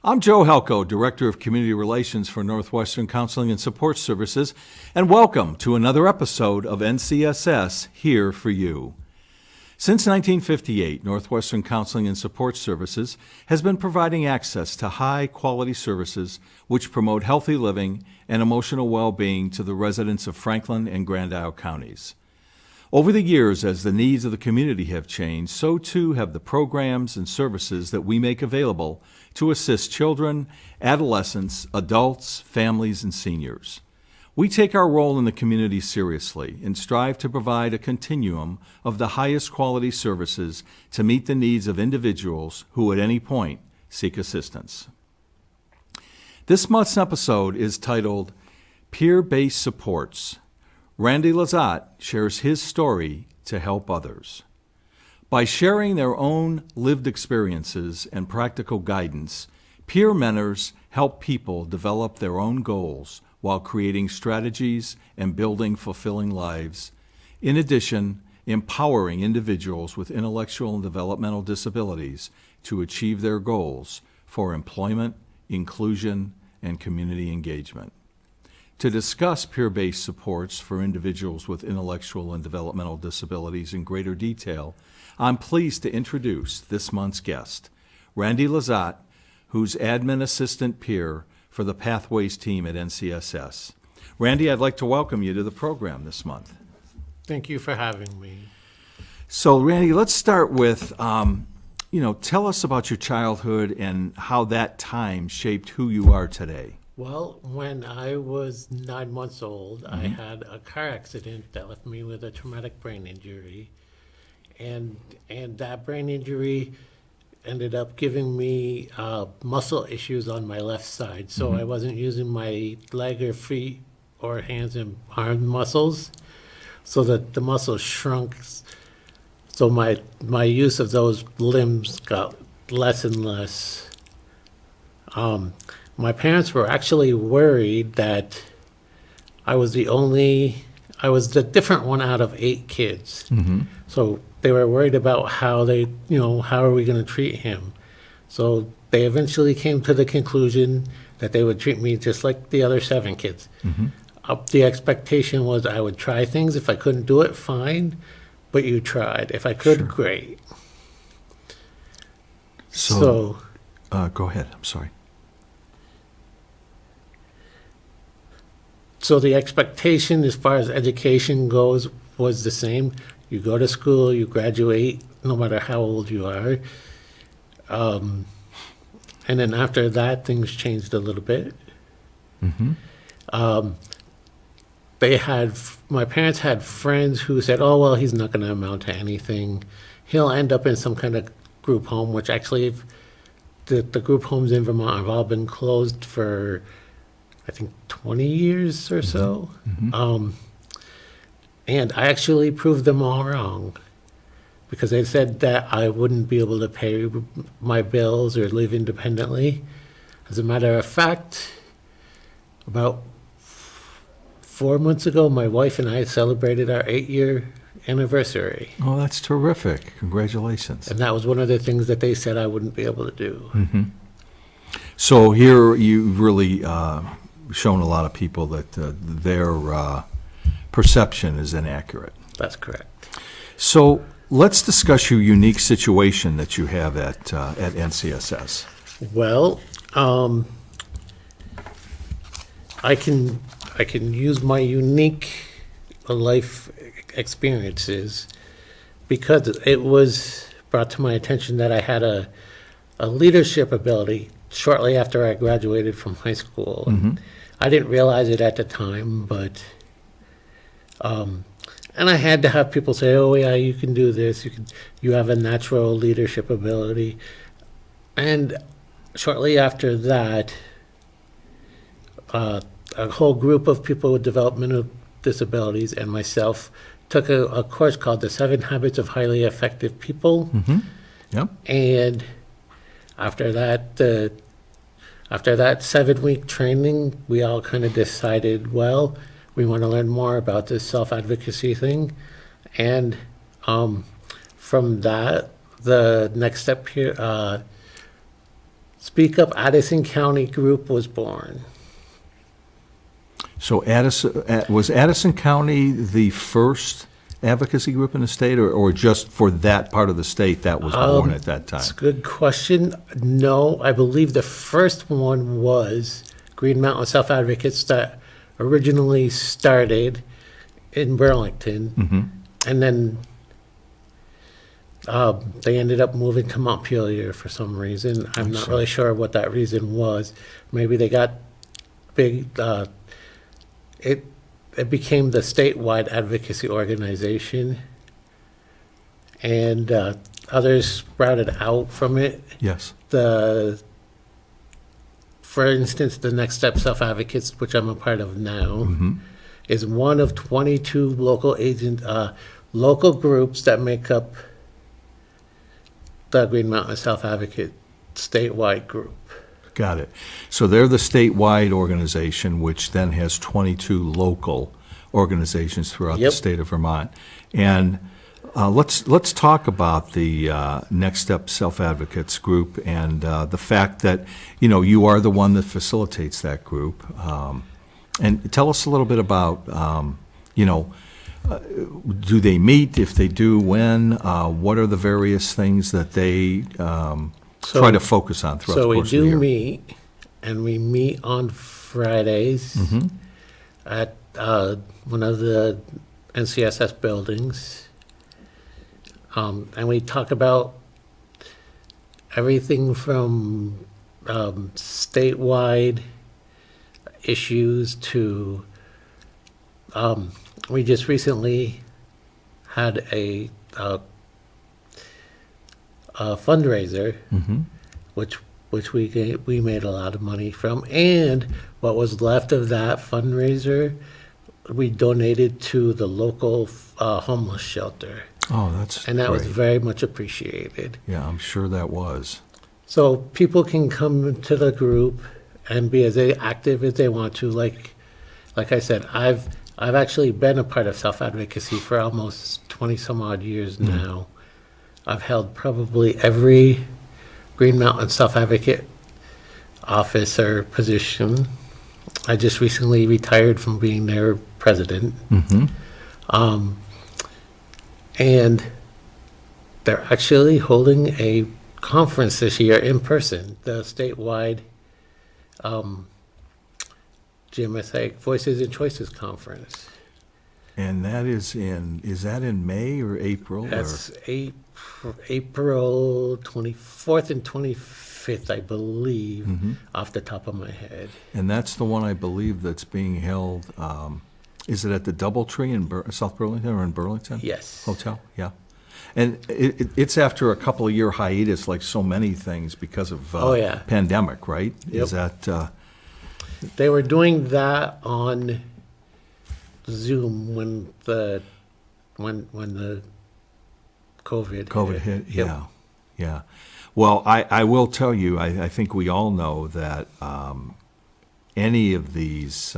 I'm Joe Helko, Director of Community Relations for Northwestern Counseling and Support Services, and welcome to another episode of NCSS Here for You. Since 1958, Northwestern Counseling and Support Services has been providing access to high-quality services which promote healthy living and emotional well-being to the residents of Franklin and Grand Isle counties. Over the years, as the needs of the community have changed, so too have the programs and services that we make available to assist children, adolescents, adults, families, and seniors. We take our role in the community seriously and strive to provide a continuum of the highest quality services to meet the needs of individuals who at any point seek assistance. This month's episode is titled Peer-Based Supports. Randy Lizotte shares his story to help others. By sharing their own lived experiences and practical guidance, peer mentors help people develop their own goals while creating strategies and building fulfilling lives. In addition, empowering individuals with intellectual and developmental disabilities to achieve their goals for employment, inclusion, and community engagement. To discuss peer-based supports for individuals with intellectual and developmental disabilities in greater detail, I'm pleased to introduce this month's guest, Randy Lizotte, who's Admin Assistant Peer for the Pathways team at NCSS. Randy, I'd like to welcome you to the program this month. Thank you for having me. So, Randy, let's start with, tell us about your childhood and how that time shaped who you are today. Well, when I was 9 months old, I had a car accident that left me with a traumatic brain injury. And that brain injury ended up giving me muscle issues on my left side. So I wasn't using my leg or feet or hands and arm muscles, so that the muscles shrunk. So my use of those limbs got less and less. My parents were actually worried that I was the different one out of 8 kids. Mm-hmm. So they were worried about how are we going to treat him? So they eventually came to the conclusion that they would treat me just like the other 7 kids. Mm-hmm. The expectation was I would try things. If I couldn't do it, fine, but you tried. If I could, great. So go ahead. I'm sorry. So the expectation as far as education goes was the same. You go to school, you graduate, no matter how old you are. And then after that, things changed a little bit. Mm-hmm. My parents had friends who said, oh, well, he's not going to amount to anything. He'll end up in some kind of group home, which actually the group homes in Vermont have all been closed for, I think, 20 years or so. Mm-hmm. And I actually proved them all wrong, because they said that I wouldn't be able to pay my bills or live independently. As a matter of fact, about 4 months ago, my wife and I celebrated our 8-year anniversary. Oh, that's terrific. Congratulations. And that was one of the things that they said I wouldn't be able to do. Mm-hmm. So here you've really shown a lot of people that their perception is inaccurate. That's correct. So let's discuss your unique situation that you have at NCSS. Well, I can use my unique life experiences because it was brought to my attention that I had a leadership ability shortly after I graduated from high school. Mm-hmm. I didn't realize it at the time, but and I had to have people say, "Oh yeah, you can do this. You have a natural leadership ability." And shortly after that, a whole group of people with developmental disabilities and myself took a course called The 7 Habits of Highly Effective People. Mm-hmm. Yep. And after that 7-week training, we all kind of decided, well, we want to learn more about this self-advocacy thing. And from that, the next step here, Speak Up Addison County Group was born. So was Addison County the first advocacy group in the state, or just for that part of the state that was born at that time? It's a good question. No, I believe the first one was Green Mountain Self Advocates that originally started in Burlington, and then they ended up moving to Montpelier for some reason. I'm not really sure what that reason was. Maybe they got big. It became the statewide advocacy organization, and others sprouted out from it. Yes. For instance, the Next Step Self Advocates, which I'm a part of now, is one of 22 local groups that make up the Green Mountain Self Advocate statewide group. Got it. So they're the statewide organization, which then has 22 local organizations throughout the Yep. state of Vermont. And let's talk about the Next Step Self Advocates group and the fact that you are the one that facilitates that group. And tell us a little bit about do they meet? If they do, when? What are the various things that they try to focus on throughout the So we course of the do year? meet, and we meet on Fridays at one of the NCSS buildings. And we talk about everything from statewide issues to, we just recently had a fundraiser, which we made a lot of money from, and what was left of that fundraiser, we donated to the local homeless shelter, Oh, that's and that was great. very much appreciated. Yeah, I'm sure that was. So people can come to the group and be as active as they want to. Like I said, I've actually been a part of self advocacy for almost 20 some odd years now. I've held probably every Green Mountain Self Advocate office or position. I just recently retired from being their president. And they're actually holding a conference this year in person, the statewide GMSA Voices and Choices Conference. And that is that in May or April? That's April 24th and 25th, I believe, off the top of my head. And that's the one I believe that's being held, is it at the Doubletree in South Burlington or in Burlington? Yes. Hotel, yeah. And it's after a couple of year hiatus, like so many things, because of pandemic, right? Yep. Is that, They were doing that on Zoom when the COVID hit? Yep. Yeah. Well, I will tell you, I think we all know that any of these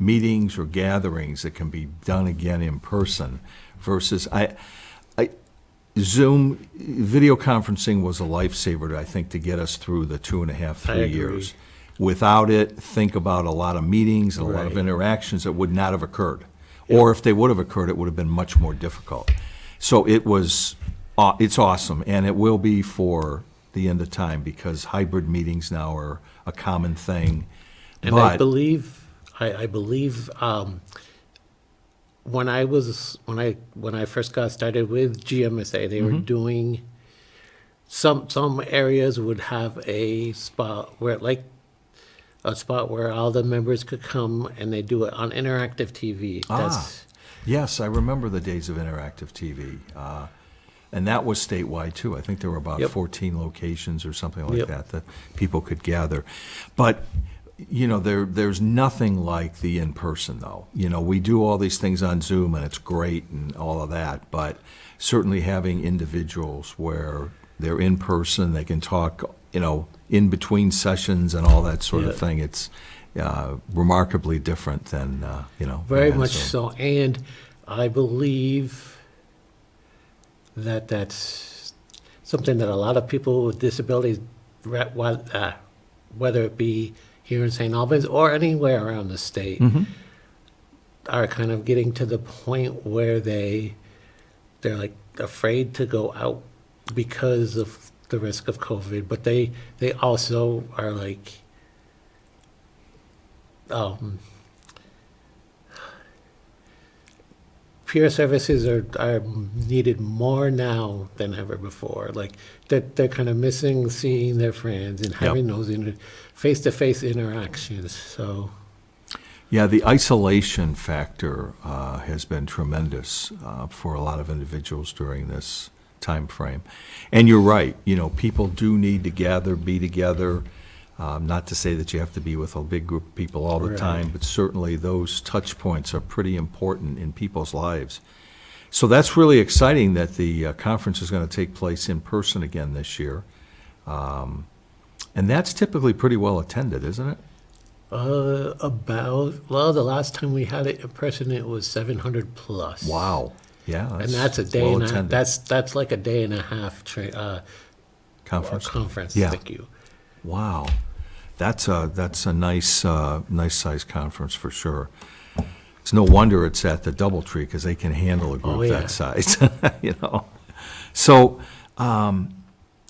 meetings or gatherings that can be done again in person versus Zoom video conferencing was a lifesaver, I think, to get us through the 2.5, 3 agree. years. Without it, think about a lot of meetings and a lot of Right. interactions that would not have occurred. Or if they would have occurred, it would have been much more difficult. So it's awesome, and it will be for the end of time because hybrid meetings now are a common thing. And I believe when I first got started with GMSA, they were doing some areas would have a spot where all the members could come and they do it on interactive TV. Yes, I remember the days of interactive TV. And that was statewide, too. I think there were about 14 locations or something like that people could gather. But, there's nothing like the in-person, though. We do all these things on Zoom, and it's great and all of that. But certainly having individuals where they're in person, they can talk, in between sessions and all that sort of thing. It's remarkably different than, Very than much Zoom. so. And I believe that that's something that a lot of people with disabilities whether it be here in St. Albans or anywhere around the state, are kind of getting to the point where they're like afraid to go out because of the risk of COVID, but they also are like, peer services are needed more now than ever before. Like they're kind of missing seeing their friends and having those face-to-face interactions. So, yeah, the isolation factor has been tremendous for a lot of individuals during this time frame. And you're right, people do need to gather, be together. Not to say that you have to be with a big group of people all the time, but certainly those touch points are pretty important in people's lives. So that's really exciting that the conference is going to take place in person again this year. And that's typically pretty well attended, isn't it? the last time we had it in person, it was 700 plus. Wow. Yeah. And that's a day well and a half. attended. That's like a day and a half Conference. conference. Yeah. Thank you. Wow. That's a nice size conference for sure. It's no wonder it's at the Doubletree because they can handle a group that size, So,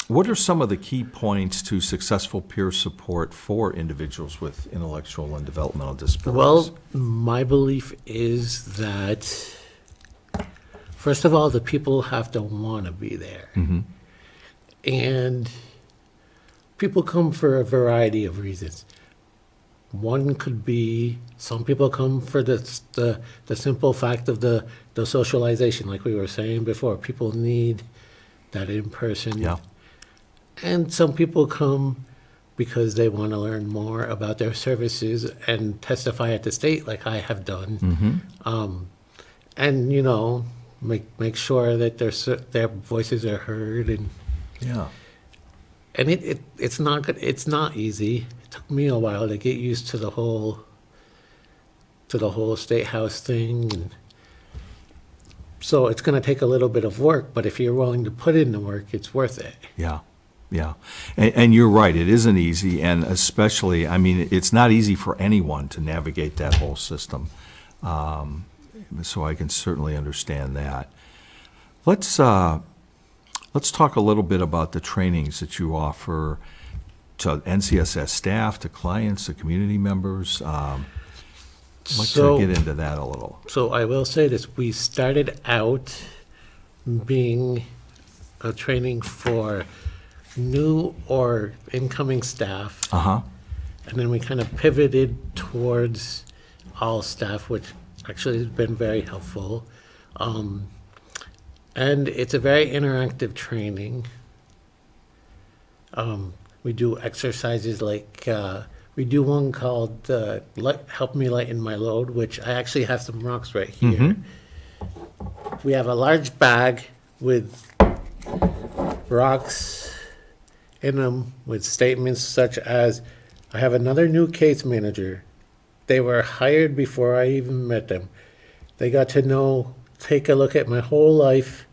what are some of the key points to successful peer support for individuals with intellectual and developmental disabilities? Well, my belief is that, first of all, the people have to want to be there. Mm-hmm. And people come for a variety of reasons. One could be, some people come for the simple fact of the socialization, like we were saying before. People need that in person. Yeah. And some people come because they want to learn more about their services and testify at the state, like I have done. Mm-hmm. And make sure that their voices are heard. And Yeah. it's not good. It's not easy. It took me a while to get used to the whole state house thing, and so it's going to take a little bit of work. But if you're willing to put in the work, it's worth it. Yeah, yeah. And you're right, it isn't easy, and especially, it's not easy for anyone to navigate that whole system. So I can certainly understand that. Let's talk a little bit about the trainings that you offer to NCSS staff, to clients, to community members. I'd like to get into that a little. So I will say this: we started out being a training for new or incoming staff, Uh-huh. and then we kind of pivoted towards all staff, which actually has been very helpful. And it's a very interactive training. We do exercises like, we do one called Help Me Lighten My Load, which I actually have some rocks right here. We have a large bag with rocks in them with statements such as, I have another new case manager. They were hired before I even met them. They got to take a look at my whole life,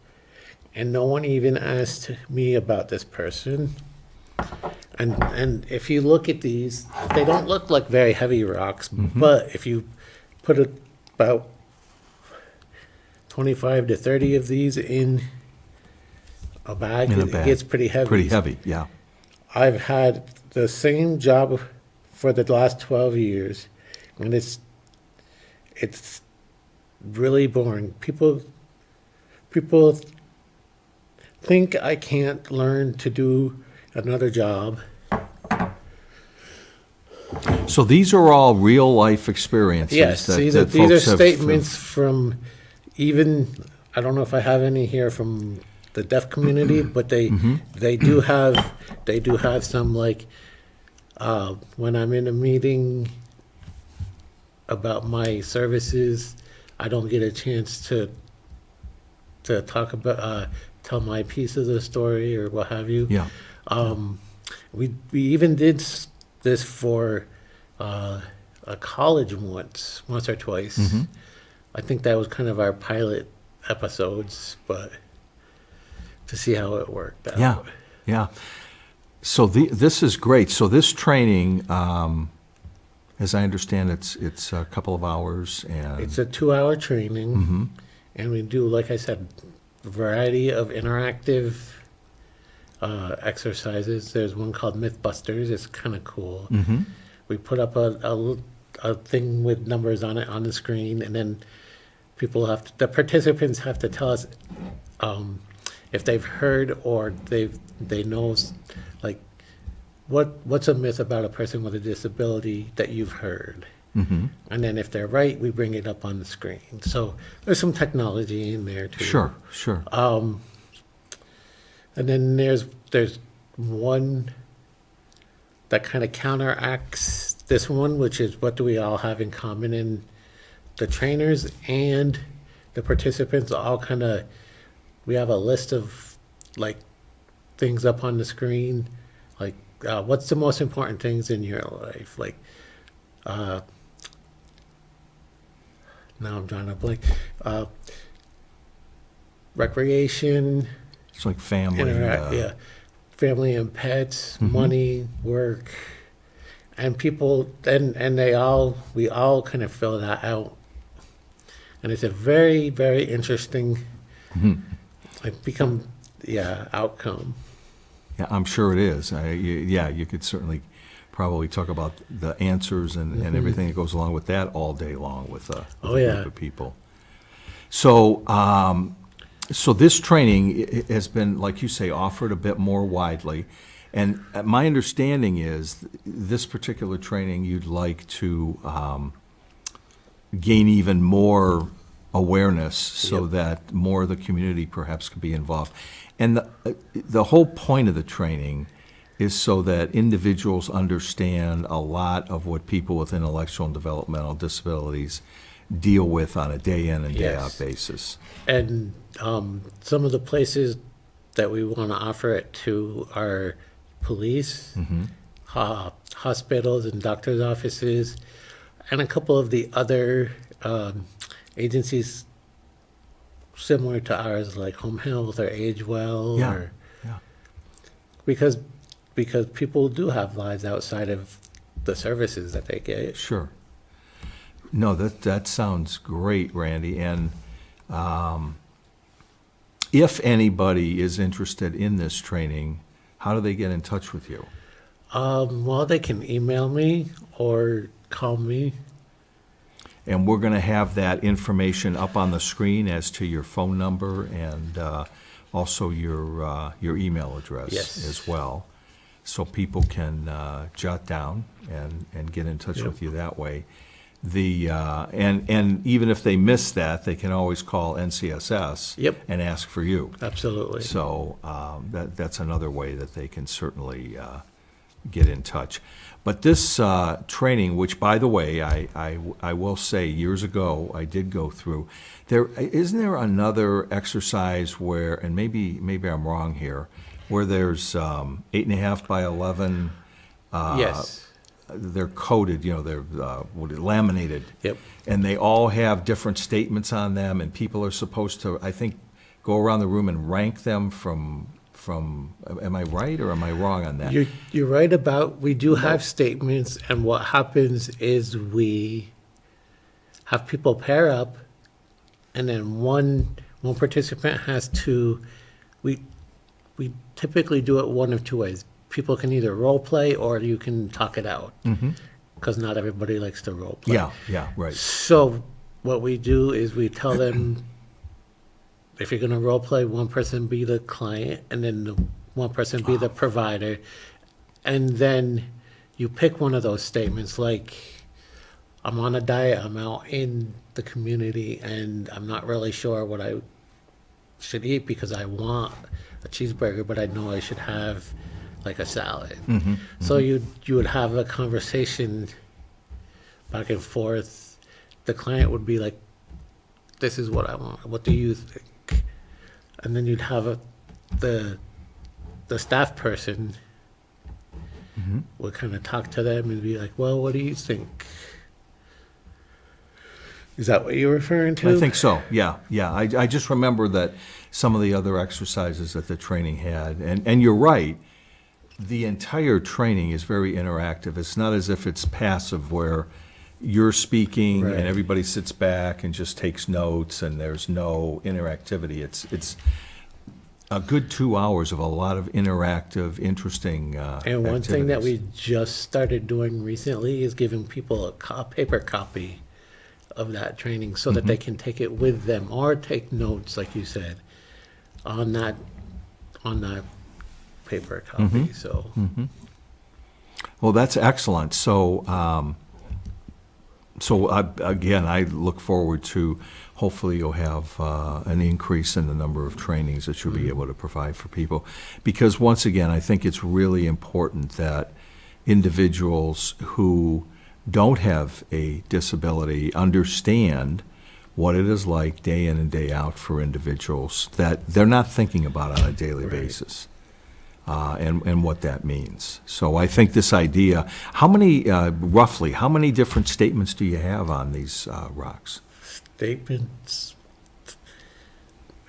and no one even asked me about this person. And if you look at these, they don't look like very heavy rocks, but if you put about 25 to 30 of these in a bag, it gets pretty heavy. Pretty heavy, yeah. I've had the same job for the last 12 years, and it's really boring. People think I can't learn to do another job. So these are all real life experiences. Yes, that these are folks have- statements from even, I don't know if I have any here from the deaf community, but they do have some, like, when I'm in a meeting about my services, I don't get a chance to talk about tell my piece of the story or what have you. Yeah. We even did this for a college once or twice. I think that was kind of our pilot episodes, but to see how it worked out. Yeah, yeah. So this is great. So this training, as I understand, it's a couple of hours, and It's a 2-hour training, and we do, like I said, a variety of interactive exercises. There's one called Mythbusters. It's kind of cool. We put up a thing with numbers on it on the screen, and then the participants have to tell us if they've heard or they know, like, what's a myth about a person with a disability that you've heard. And then if they're right, we bring it up on the screen. So there's some technology in there too. Sure. And then there's one that kind of counteracts this one, which is what do we all have in common. And the trainers and the participants all kind of, we have a list of like things up on the screen, like what's the most important things in your life, like now I'm drawing a blank. Recreation. It's like family. Yeah. Family and pets, money, work, and people, and we all kind of fill that out. And it's a very, very interesting, outcome. Yeah, I'm sure it is. You could certainly probably talk about the answers and everything that goes along with that all day long with a group of people. So, so this training has been, like you say, offered a bit more widely. And my understanding is this particular training you'd like to gain even more awareness so that more of the community perhaps could be involved. And the whole point of the training is so that individuals understand a lot of what people with intellectual and developmental disabilities deal with on a day in and day out basis. And some of the places that we want to offer it to are police, hospitals and doctors' offices, and a couple of the other agencies similar to ours, like Home Health or Age Well, because people do have lives outside of the services that they get. Sure. No, that sounds great, Randy. And if anybody is interested in this training, how do they get in touch with you? Well, they can email me or call me. And we're going to have that information up on the screen as to your phone number and also your email address as well, so people can jot down and get in touch with you that way. And even if they miss that, they can always call NCSS and ask for you. Absolutely. So that's another way that they can certainly get in touch. But this training, which, by the way, I will say years ago I did go through, isn't there another exercise where, and maybe I'm wrong here, where there's 8.5 by 11. Yes. They're coded, they're laminated. Yep. And they all have different statements on them, and people are supposed to, I think, go around the room and rank them from. Am I right or am I wrong on that? You're right about, we do have statements, and what happens is we have people pair up, and then one participant has to, we typically do it one of two ways. People can either role play or you can talk it out, because not everybody likes to role play. Yeah, right. So what we do is we tell them, if you're going to role play, one person be the client and then one person be the provider. And then you pick one of those statements, like, I'm on a diet, I'm out in the community, and I'm not really sure what I should eat because I want a cheeseburger, but I know I should have like a salad. So you would have a conversation back and forth. The client would be like, this is what I want. What do you think? And then you'd have the staff person would kind of talk to them and be like, well, what do you think? Is that what you're referring to? I think so, yeah. I just remember that some of the other exercises that the training had, and you're right, the entire training is very interactive. It's not as if it's passive where you're speaking Right. and everybody sits back and just takes notes and there's no interactivity. It's a good 2 hours of a lot of interactive, interesting And one thing that activities. we just started doing recently is giving people a paper copy of that training so that they can take it with them or take notes, like you said, on that paper copy. So Well, that's excellent. Again, I look forward to, hopefully you'll have an increase in the number of trainings that you'll be able to provide for people. Because once again, I think it's really important that individuals who don't have a disability understand what it is like day in and day out for individuals that they're not thinking about on a daily Right. basis. And what that means. So I think this idea, how many, roughly, how many different statements do you have on these rocks? statements,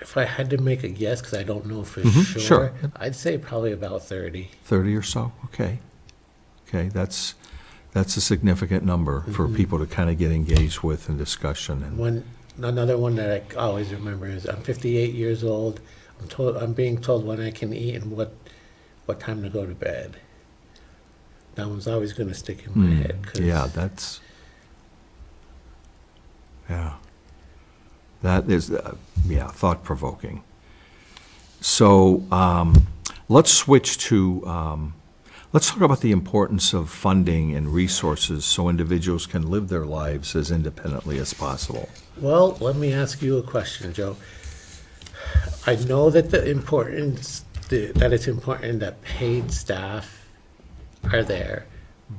if I had to make a guess, because I don't know for sure. I'd say probably about 30. 30 or so? Okay. Okay, that's a significant number for people to kind of get engaged with in discussion. And Another one that I always remember is I'm 58 years old. I'm being told when I can eat and what time to go to bed. That one's always going to stick in my head. 'Cause yeah, that is, thought-provoking. So let's switch to, let's talk about the importance of funding and resources so individuals can live their lives as independently as possible. Well, let me ask you a question, Joe. I know that that it's important that paid staff are there,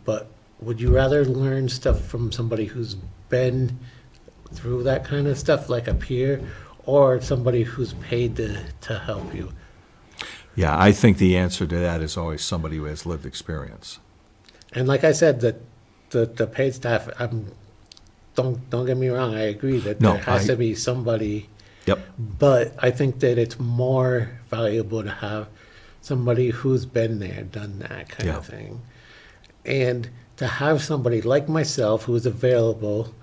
but would you rather learn stuff from somebody who's been through that kind of stuff, like a peer, or somebody who's paid to help you? Yeah, I think the answer to that is always somebody who has lived experience. And like I said, the paid staff, don't get me wrong, I agree that No, there has to be somebody. Yep. But I think that it's more valuable to have somebody who's been there, done that kind Yeah. of thing. And to have somebody like myself who is available,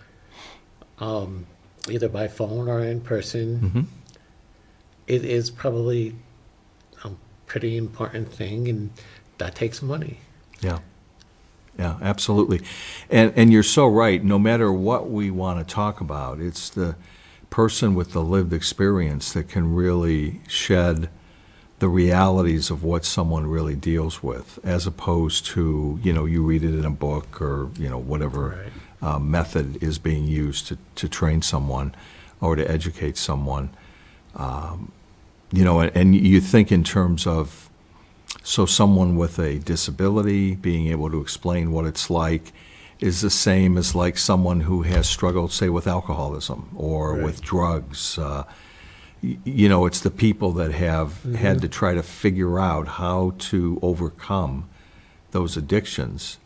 either by phone or in person, it is probably a pretty important thing, and that takes money. Yeah. Yeah, absolutely. And you're so right. No matter what we want to talk about, it's the person with the lived experience that can really shed the realities of what someone really deals with, as opposed to, you read it in a book or, whatever method is being used to train someone or to educate someone. And you think in terms of, so someone with a disability being able to explain what it's like is the same as like someone who has struggled, say, with alcoholism or with drugs. It's the people that have had to try to figure out how to overcome those addictions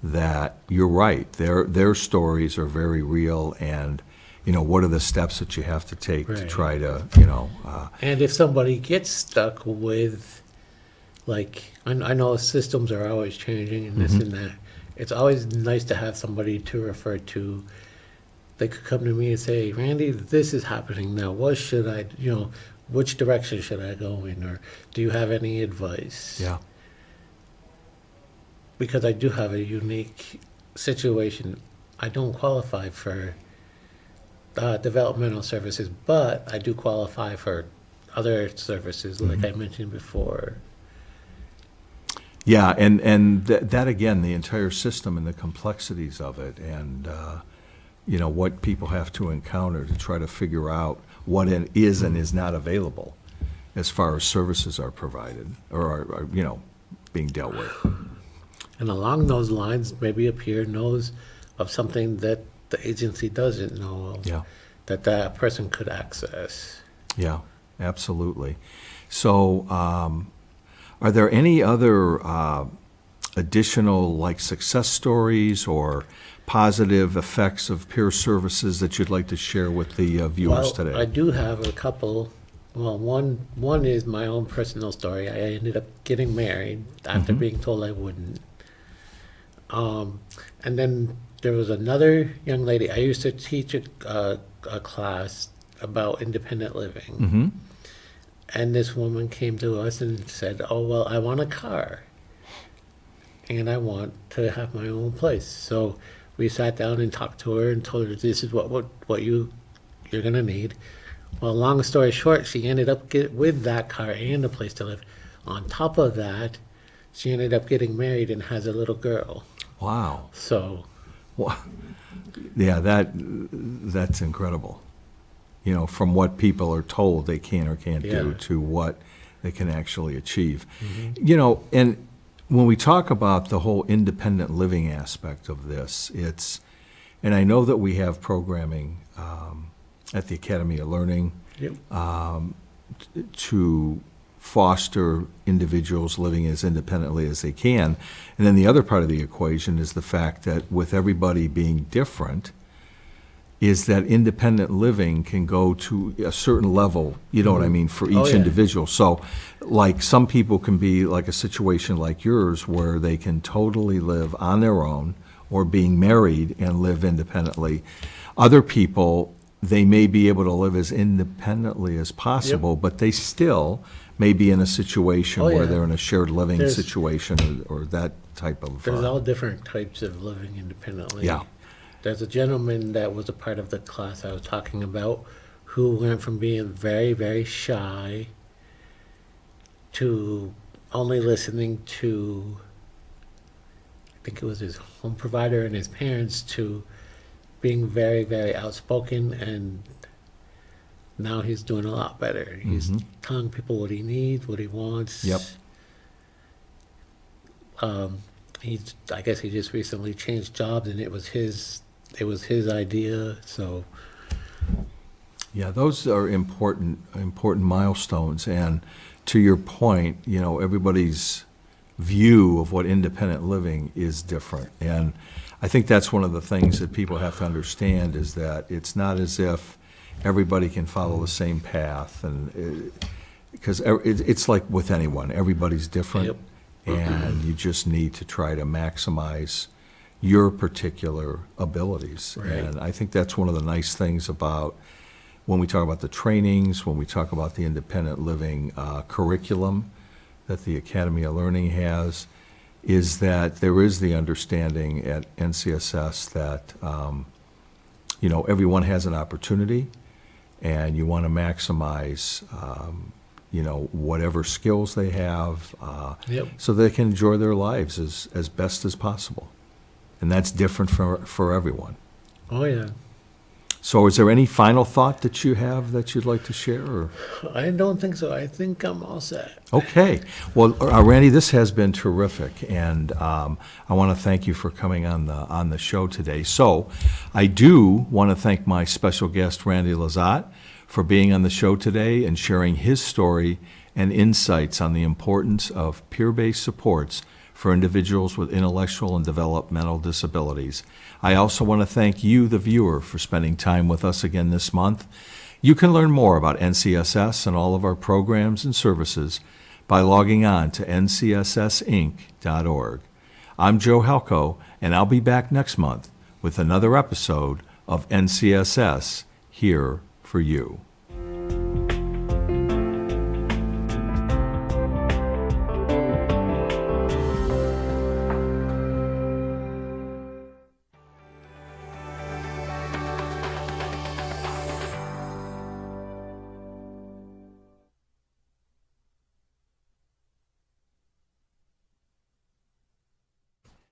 that, you're right, their stories are very real, and, what are the steps that you have to take to Right. try to, And if somebody gets stuck with, like, I know systems are always changing and this and that. It's always nice to have somebody to refer to. They could come to me and say, Randy, this is happening now. What should I, which direction should I go in? Or do you have any advice? yeah. Because I do have a unique situation. I don't qualify for developmental services, but I do qualify for other services, like I mentioned before. Yeah, and that again, the entire system and the complexities of it, and what people have to encounter to try to figure out what it is and is not available as far as services are provided or are being dealt with. And along those lines, maybe a peer knows of something that the agency doesn't know of, Yeah, that person could access. yeah, absolutely. So, are there any other additional, like, success stories or positive effects of peer services that you'd like to share with the viewers Well, today? I do have a couple. Well, one is my own personal story. I ended up getting married after being told I wouldn't. And then there was another young lady. I used to teach a class about independent living. And this woman came to us and said, "Oh, well, I want a car. And I want to have my own place." So we sat down and talked to her and told her this is what you're going to need. Well, long story short, she ended up with that car and a place to live. On top of that, she ended up getting married and has a little girl. Wow. So, Well, yeah, that's incredible. You know, from what people are told they can or can't do Yeah. to what they can actually achieve. You know, and when we talk about the whole independent living aspect of this, and I know that we have programming at the Academy of Learning yep. to foster individuals living as independently as they can. And then the other part of the equation is the fact that with everybody being different, is that independent living can go to a certain level, you know what I mean, for each Oh, yeah. individual. So, like, some people can be like a situation like yours where they can totally live on their own or being married and live independently. Other people, they may be able to live as independently as possible, but they still may be in a situation Oh, where yeah. they're in a shared living There's- situation or that type of. There's all different types of living independently. Yeah. There's a gentleman that was a part of the class I was talking about who went from being very, very shy to only listening to, I think it was his home provider and his parents, to being very, very outspoken, and now he's doing a lot better. He's telling people what he needs, what he wants. Yep. I guess he just recently changed jobs, and it was his idea. So Yeah, those are important milestones. And to your point, you know, everybody's view of what independent living is different. And I think that's one of the things that people have to understand is that it's not as if everybody can follow the same path. And because it's like with anyone, everybody's different. Yep. And you just need to try to maximize your particular abilities. Right. And I think that's one of the nice things about when we talk about the trainings, when we talk about the independent living curriculum that the Academy of Learning has, is that there is the understanding at NCSS that, you know, everyone has an opportunity, and you want to maximize, you know, whatever skills they have, Yep. so they can enjoy their lives as best as possible. And that's different for everyone. Oh yeah. So is there any final thought that you have that you'd like to share? Or? I don't think so. I think I'm all set. Okay. Well, Randy, this has been terrific, and I want to thank you for coming on the show today. So I do want to thank my special guest, Randy Lizotte, for being on the show today and sharing his story and insights on the importance of peer-based supports for individuals with intellectual and developmental disabilities. I also want to thank you, the viewer, for spending time with us again this month. You can learn more about NCSS and all of our programs and services by logging on to ncssinc.org. I'm Joe Halco, and I'll be back next month with another episode of NCSS Here for You.